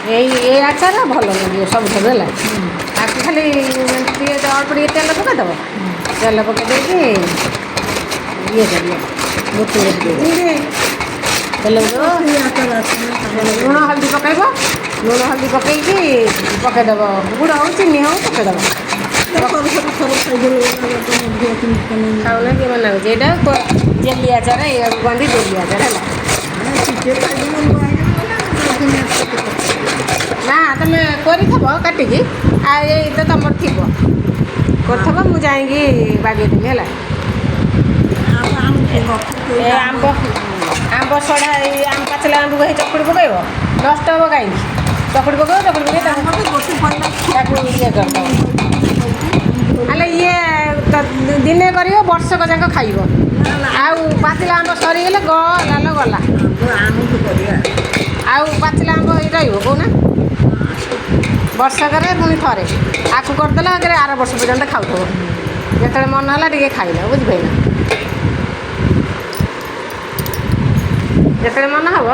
ଏଇ ଆଚାର ଭଲ ଲାଗିବ ସବୁଠାରୁ ହେଲା। ତାକୁ ଖାଲି ଟିକେ ଅଳ୍ପ ଟିକେ ତେଲ ପକାଇଦେବ। ତେଲ ପକାଇ ଦେଇକି ଇଏ କରିବ ଗୋଟିଏ ତେଲ ଦେବ, ଲୁଣ ହଳଦୀ ପକାଇବ। ଲୁଣ ହଳଦୀ ପକାଇକି ପକାଇଦେବ ଗୁଡ଼ ହଉ ଚିନି ହଉ ପକାଇଦେବ। ଖାଉନା କିଏ ମନା କରୁଛି? ଏଇଟା ଜେଲି ଆଚାର, ଏଇଆକୁ କୁହନ୍ତି ଜେଲି ଆଚାର ହେଲା। ନା ତମେ କରିଥିବ କାଟିକି, ଆଉ ଏଇ ତ ତମର ଥିବ କରିଥିବ, ମୁଁ ଯାଇକି ବାଗେଇଦେବି ହେଲା। ଏ ଆମ୍ବ ସଢ଼ା, ଏଇ ଆମ୍ବ ପାଚିଲା ଆମ୍ବକୁ ହେଇ ଚକୁଡ଼ି ପକାଇବ, ନଷ୍ଟ ହେବ କାହିଁକି? ଚକୁଡ଼ି ପକାଇବ, ଚକୁଡ଼ି ପକାଇ ତାକୁ ଇଏ କରିଦେବ। ହେଲେ ଇଏ ଦିନେ କରିବ ବର୍ଷକ ଯାକ ଖାଇବ। ଆଉ ପାଚିଲା ଆମ୍ବ ସରିଗଲେ ଗଲା। ଆଉ ପାଚିଲା ଆମ୍ବ ରହିବ କହୁନା? ବର୍ଷକରେ ପୁଣି ଥରେ ଆକୁ କରିଦେଲା ଆର ବର୍ଷ ପର୍ଯ୍ୟନ୍ତ ଖାଉଥିବ। ଯେତେବେଳେ ମନ ହେଲା ଟିକେ ଖାଇଲ, ବୁଝିପାରିଲ? ଯେତେବେଳେ ମନ ହେବ